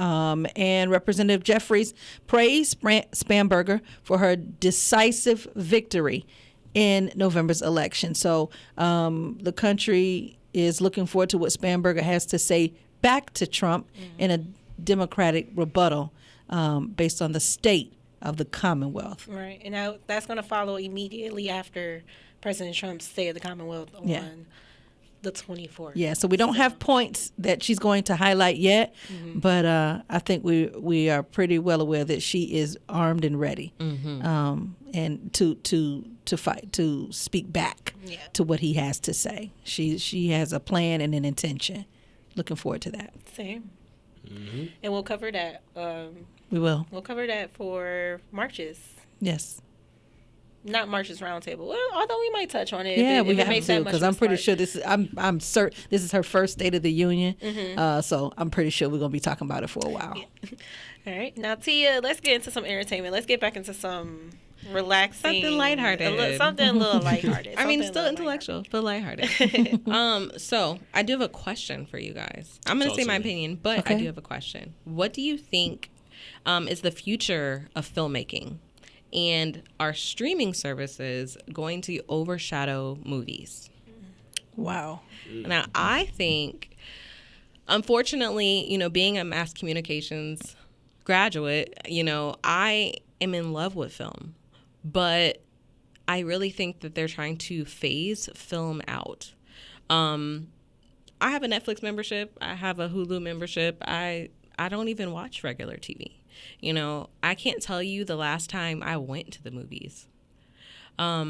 And Representative Jeffries praised Spanberger for her decisive victory in November's election. So the country is looking forward to what Spanberger has to say back to Trump in a Democratic rebuttal based on the state of the Commonwealth. Right. And now that's going to follow immediately after President Trump's State of the Commonwealth on the 24th. Yeah, so we don't have points that she's going to highlight yet, but I think we are pretty well aware that she is armed and ready, and to fight, to speak back to what he has to say. She has a plan and an intention. Looking forward to that. Same. And we'll cover that. We will. We'll cover that for Marches. Yes. Not Marches Roundtable. Well, although we might touch on it. Yeah, if we it have makes to, that much because of a I'm pretty start. sure this is. I'm certain this is her first State of the Union. So I'm pretty sure we're gonna be talking about it for a while. All right, now Tia, let's get into some entertainment. Let's get back into some relaxing, Something lighthearted. Something a little lighthearted. I mean, Something a still little intellectual, but lighthearted. So I do have a question for you guys. I'm going to say my opinion, but I do have a question. What do you think is the future of filmmaking? And are streaming services going to overshadow movies? Wow. Now, I think, unfortunately, being a mass communications graduate, I am in love with film. But I really think that they're trying to phase film out. I have a Netflix membership. I have a Hulu membership. I don't even watch regular TV. I can't tell you the last time I went to the movies. I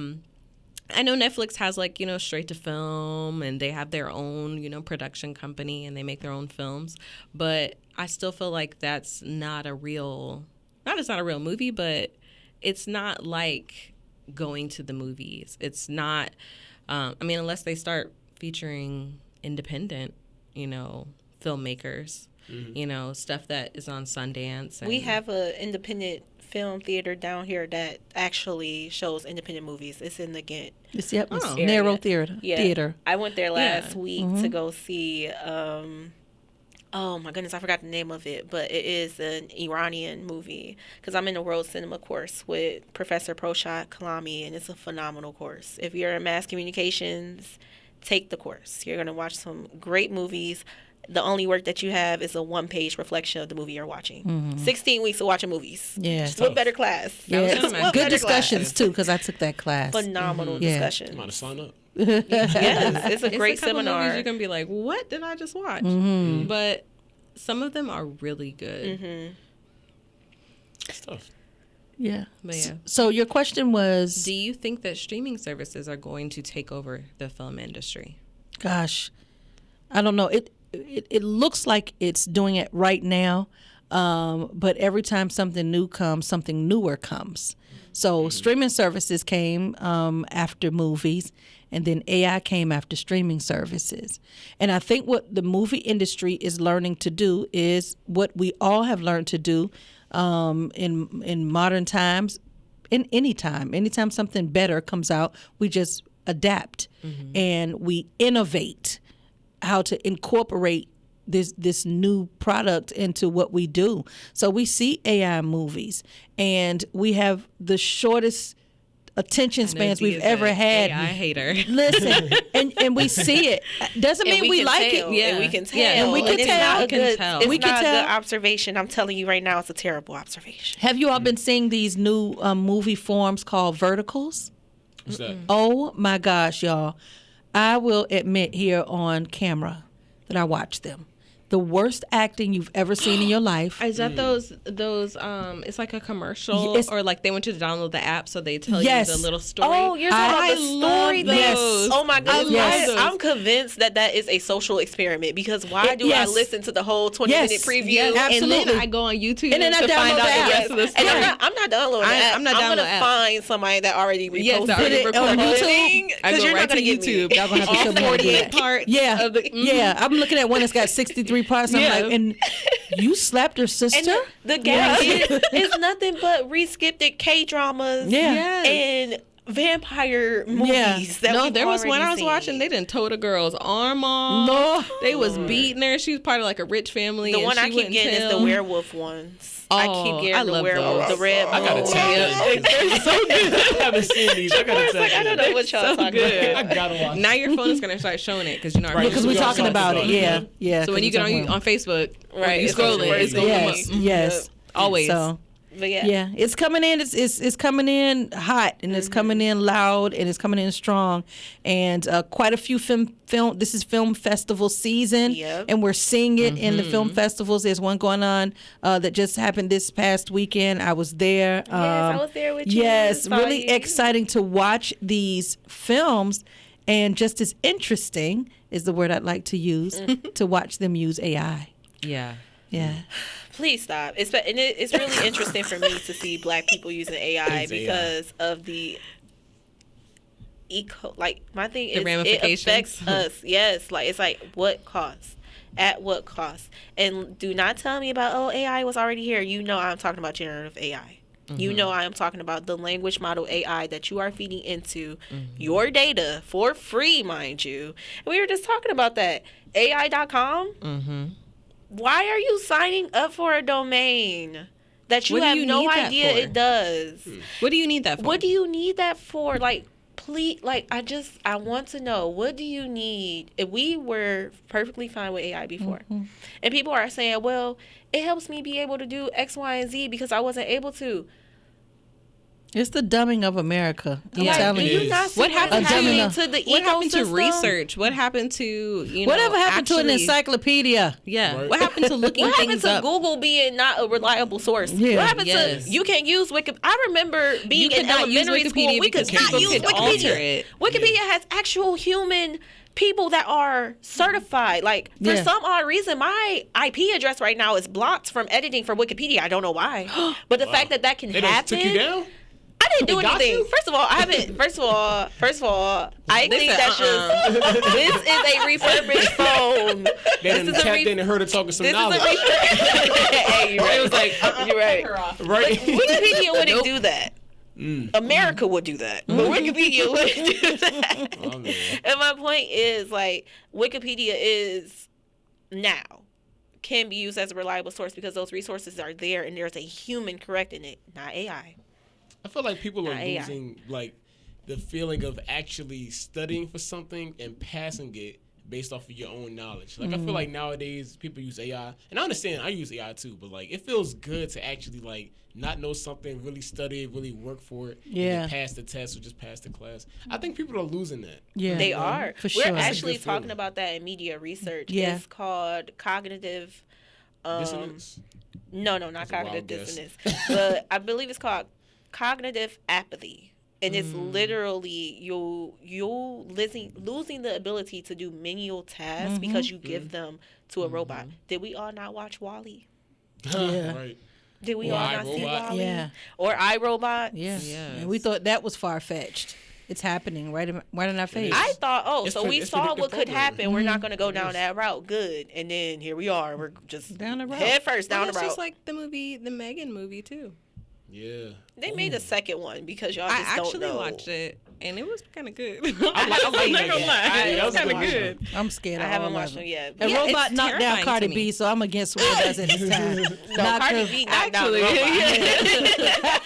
know Netflix has straight to film, and they have their own, production company, and they make their own films. But I still feel like that's not a real movie, but it's not like going to the movies. It's not, unless they start featuring independent, filmmakers. Stuff that is on Sundance. We have an independent film theater down here that actually shows independent movies. It's in the Ghent. It's Narrow Theater. I went there last week to go see. Oh my goodness, I forgot the name of it, but it is an Iranian movie because I'm in a world cinema course with Professor Proshat Kalami, and it's a phenomenal course. If you're in mass communications, take the course. You're going to watch some great movies. The only work that you have is a one-page reflection of the movie you're watching. 16 weeks of watching movies. Yeah. What better class? Yeah. Good discussions, too, because I took that class. Phenomenal discussion. I'm about to sign up. Yes, it's a great couple seminar. Movies you're going to be like, what did I just watch? But some of them are really good. Stuff. Yeah. But yeah. So your question was... Do you think that streaming services are going to take over the film industry? Gosh, I don't know. It looks like it's doing it right now, but every time something new comes, something newer comes. So streaming services came after movies, and then AI came after streaming services. And I think what the movie industry is learning to do is what we all have learned to do in modern times, in anytime something better comes out, we just adapt and we innovate how to incorporate this new product into what we do. So we see AI movies, and we have the shortest attention spans we've ever had. AI hater. Listen, and we see it. Doesn't mean we like it. Yeah, And we can tell. And we can it's tell. Not a We can good, tell. It's We can not a tell. good observation. I'm telling you right now, it's a terrible observation. Have you all been seeing these new movie forms called verticals? What's that? Oh my gosh, y'all. I will admit here on camera that I watched them. The worst acting you've ever seen in your life. Is that those it's like a commercial, Yes. or like they want you to download the app so they tell Yes. you the little story? Oh, you're talking about the story love thing. those. Oh my goodness. Yes. I'm convinced that is a social experiment, because why do Yes. I listen to the whole 20-minute Yes. preview? Yes, Absolutely. And then I go on YouTube And then I to find download out the the app. rest of the And story. I'm not downloading the app. I'm not I'm downloading gonna the app. find somebody that already reposted Yes, that already it recorded on it. YouTube. I because go you're right not gonna to get YouTube. me. Y'all gonna have to All show me how to do 48 that. parts. Yeah, Of the, yeah. I'm looking at one that's got 63 parts. I'm Yeah. like, and you slapped your And sister? the gap is nothing but re-skipped K-dramas Yeah. and vampire movies. That No, we've there was one already I was seen. watching. They didn't tow the girl's arm off. No. They was beating her. She was part of like a rich family. The and one she I keep wouldn't getting is tell. the werewolf ones. I keep Oh, getting I the love werewolf, those. the red. I gotta moon. tap in. They're so good. I haven't seen these. I gotta tap I don't in. know what y'all So talking good. I about. gotta watch. Now your phone is gonna start showing it because you know. Right, Because we're talking about it. Yeah, yeah. So when you get on Facebook, Right, you it's scroll gonna it, it's show gonna you. come up. yes, yes. Always. So But yeah. yeah, it's coming in. It's coming in hot, and it's coming in loud, and it's coming in strong, and quite a few film. This is film festival season, Yep. and we're seeing it in the film festivals. There's one going on that just happened this past weekend. I was there. Yes, I was there with you. Yes, Saw really you. exciting to watch these films, and just as interesting is the word I'd like to use to watch them use AI. Yeah. Yeah. Please stop. It's really interesting for me to see Black people using AI It's AI. because of the like my thing The is it ramifications. affects us. Yes, like it's like what cost? At what cost? And do not tell me about AI was already here. You know I'm talking about generative AI. You know I am talking about the language model AI that you are feeding into your data for free, mind you. And we were just talking about that. AI.com. Mm-hmm. Why are you signing up for a domain that you What do have you no need that idea for? it does? What do you need that for? What do you need that for? Like, please, like, I want to know, what do you need? If we were perfectly fine with AI before, and people are saying, well, it helps me be able to do X, Y, and Z because I wasn't able to. It's the dumbing of America. I'm Like, telling do you. you not see What happened what's happening to- to the What happened to ecosystem? research? What happened to Whatever happened to an actually- encyclopedia? Yeah. Right. What happened to looking What happened things to up? Google being not a reliable source? Yeah. What happened Yes. to you can't use Wikipedia? I remember being You in could not use elementary school. Wikipedia We could because not people use could alter Wikipedia. it. Wikipedia has actual human people that are certified. Like for Yeah. some odd reason, my IP address right now is blocked from editing for Wikipedia. I don't know why, but the fact that can They done happen. took you down? I didn't do They got anything. you? First of all, I haven't. First of all, I think said, that's just. This is a refurbished phone. They done is a tapped re- in and heard her talking some This is a knowledge. hey, you're right. It was like you're right. Right? Wikipedia wouldn't do that. America would do that, but Wikipedia wouldn't do that. Oh, man. And my point is, like, Wikipedia is now can be used as a reliable source because those resources are there and there's a human correcting it, not AI. I feel like people are Not AI. losing like the feeling of actually studying for something and passing it based off of your own knowledge. Like I feel like nowadays people use AI, and I understand I use AI too, but like it feels good to actually like not know something, really study it, really work for it, and Yeah. then pass the test or just pass the class. I think people are losing that. Yeah, They are. for We're sure. actually That's a good talking feeling. about that in media research. Yeah. It's called cognitive. Dissonance. No, not That's a cognitive wild guess. dissonance. But I believe it's called cognitive apathy. And it's literally you losing the ability to do menial tasks because you give them to a robot. Did we all not watch Wall-E? Yeah. Right. Did we Or all not see iRobot. Wall-E? Yeah. Or iRobot? Yes. Yes. And we thought that was far fetched. It's happening right in our face. I thought, It's so we it's saw predictive what could programming. happen. We're not going to go down that route. Good. And then here we are. We're just Down the road. head first Well, down that's the route. just like the Megan movie too. Yeah. They made a second one because y'all I just don't actually know. watched it, and it was kind of good. I like I'm not that. gonna lie. Yeah, It that was was a kind of good good. I'm scared. I of haven't all watched of them them. yet. And Yeah, Robot it's knocked down terrifying Cardi to B, me. so I'm against what it does at this time. No, Knock Cardi her- B knocked down Actually, Robot.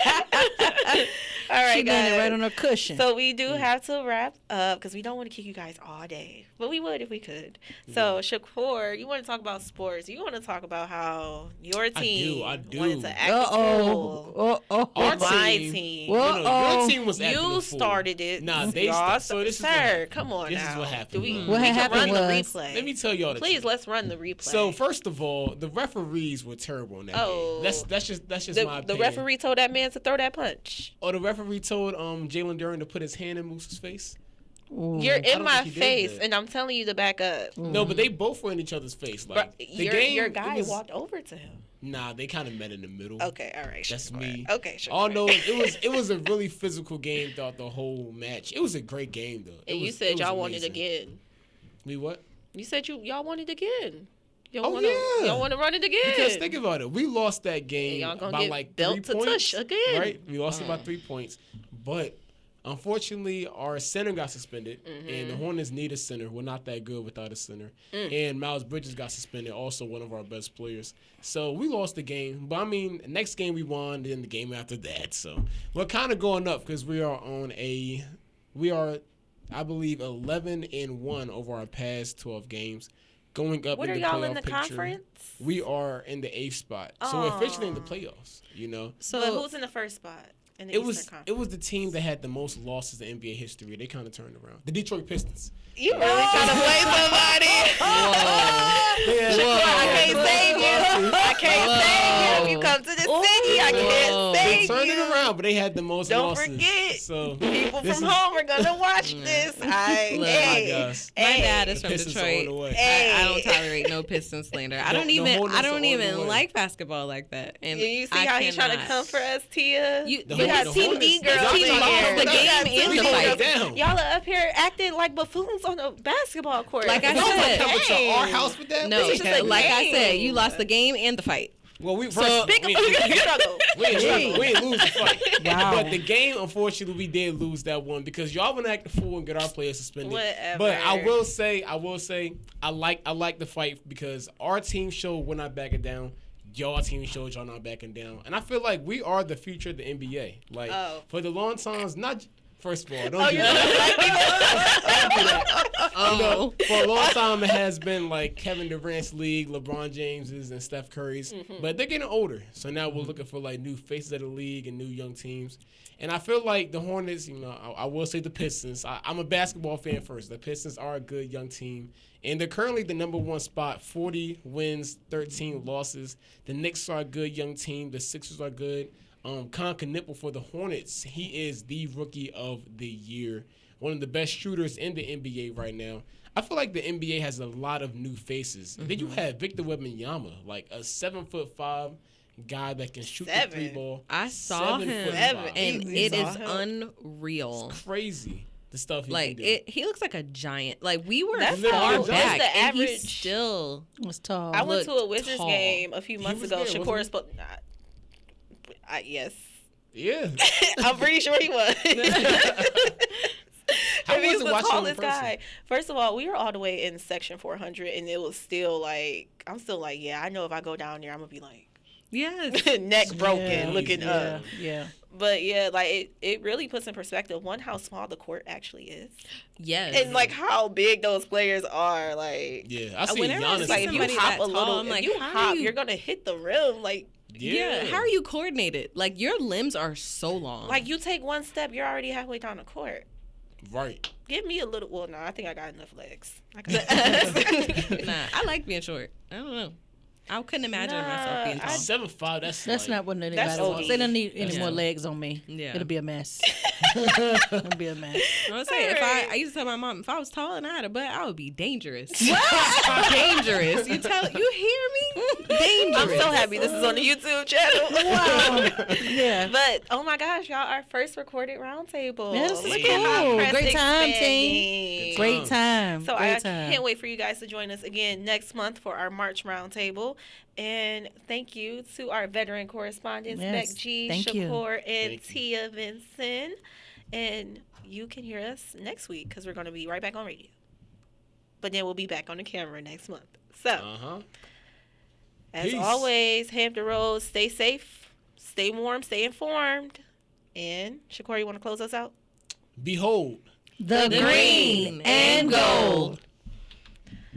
All right, She landed guys. right on her cushion. So we do have to wrap up because we don't want to keep you guys all day, but we would if we could. So Shakur, you want to talk about sports? You want to talk about how your team I do. wanted to act a fool. Our My team, team. you know, your team was acting You a fool. started it. Nah, they Y'all so this is sir, what happened. come on This now. is what happened. Do we, What we can happened run the was- replay. Let me tell y'all the Please, truth. let's run the replay. So first of all, the referees were terrible in that Oh. game. That's just my the opinion. referee told that man to throw that punch. Or the referee told Jalen Duren to put his hand in Moose's face. You're in don't my think he did face, that. and I'm telling you to back up. No, but they both were in each other's face. Like the Your game, guy it was, walked over to him. Nah, they kind of met in the middle. Okay, all right. That's Shakur. me. Okay, sure. All know it was a really physical game throughout the whole match. It was a great game though. And you it said was y'all wanted amazing. again. We what? You said y'all wanted again. Y'all Oh, wanna, yeah. Y'all want to run it again. Because think about it, we lost that game And y'all gonna by get like belt 3 to points. tush again. Right? We lost it by 3 points, but unfortunately, our center got suspended, and the Hornets need a center. We're not that good without a center. And Miles Bridges got suspended, also one of our best players. So we lost the game. But I mean, next game we won, then the game after that. So we're kind of going up because we are, I believe, 11-1 over our past 12 games. Going up What in are the y'all playoff in the picture. conference? We are in the 8th spot, so we're officially in the playoffs. You know. But So who's in the first spot in the It Eastern was Conference? the team that had the most losses in NBA history. They kind of turned around. The Detroit Pistons. You really trying to play somebody? I can't save you. I can't save you. If you come to the city, I can't They save turned you. it around, but they had the most Don't losses. forget, So People this from is- home are gonna watch this. Look, my gosh. my dad is The from Pistons are Detroit. on the way. I don't tolerate no Piston slander. I don't The even Hornets are on the way. like basketball like that. And You see I how he's trying to cannot. come for us, Tia? You The got Hornets- Team D girls y'all in trying to here. hold the us game down. and We the hold fight. it down. Y'all are up here acting like buffoons on a basketball court. Like I Y'all gonna said, come with Dang. our house with that? No, This is just a like I said, game. you lost the game and the fight. Well, we So- first Big we struggle. ain't lose the fight. Wow. But the game, unfortunately, we did lose that one because y'all want to act the fool and get our players suspended. Whatever. But I will say, I like the fight because our team showed we're not backing down. Y'all team showed y'all not backing down, and I feel like we are the future of the NBA. Like for the long times, not. First of all, don't do that. You know, for a long time, it has been like Kevin Durant's league, LeBron James's, and Steph Curry's. But they're getting older, so now we're looking for like new faces of the league and new young teams. And I feel like the Hornets, you know, I will say the Pistons. I'm a basketball fan first. The Pistons are a good young team, and they're currently the number 1 spot, 40 wins, 13 losses. The Knicks are a good young team. The Sixers are good. Con Knipple for the Hornets. He is the rookie of the year. One of the best shooters in the NBA right now. I feel like the NBA has a lot of new faces. Then you have Victor Wembanyama, like a 7'5" guy that can shoot the 3 ball. I saw him, 7'5". and You it saw is him? unreal. Crazy the stuff he Like can do. he looks like a giant. Like we were That's far how- back, that's the and he average- still. was tall. I went to a looked Wizards tall. game a few months was ago. there, Shakur wasn't spoke. Yes, Yeah. I'm pretty sure he was. How And he was it the watching him in tallest person? guy. First of all, we were all the way in section 400, and it was still like, I'm still like, yeah, I know if I go down there, I'm gonna be like Yes. neck broken, Yeah, looking up. Yeah. But yeah, like it really puts in perspective one how small the court actually is, Yes. and like how big those players are. Like, Yeah. I see Whenever I Giannis. see like if you somebody hop that a tall, little, I'm like, if you how do hop, you- you're gonna hit the rim. Like yeah. How are you coordinated? Like your limbs are so long. Like you take one step, you're already halfway down the court. Right. Give me a little. Well, no, I think I got enough legs. I Nah, I like being short. I don't know. I couldn't imagine myself being tall. 7'5". That's like, not what That's anybody wants. OD. They don't need any Yeah. more legs on me. Yeah. It'll be a mess. It'll be a mess. I was saying, Alright. I used to tell my mom, if I was tall and I had a butt, I would be dangerous. Dangerous. You hear me? Dangerous. I'm so happy this is on the YouTube channel. Wow. Yeah. But oh my gosh, y'all, our first recorded roundtable. Yeah, this is Look cool. at how press Great time, expanding. Good great. Great time. So Great I time. can't wait for you guys to join us again next month for our March Roundtable. And thank you to our veteran correspondents, Yes, Beck G, thank you. Shakur, and Thank you. Tia Vinson. And you can hear us next week because we're going to be right back on radio. But then we'll be back on the camera next month. So, as Peace. always, Hampton Roads, stay safe, stay warm, stay informed. And Shakur, you want to close us out? Behold. The green and gold.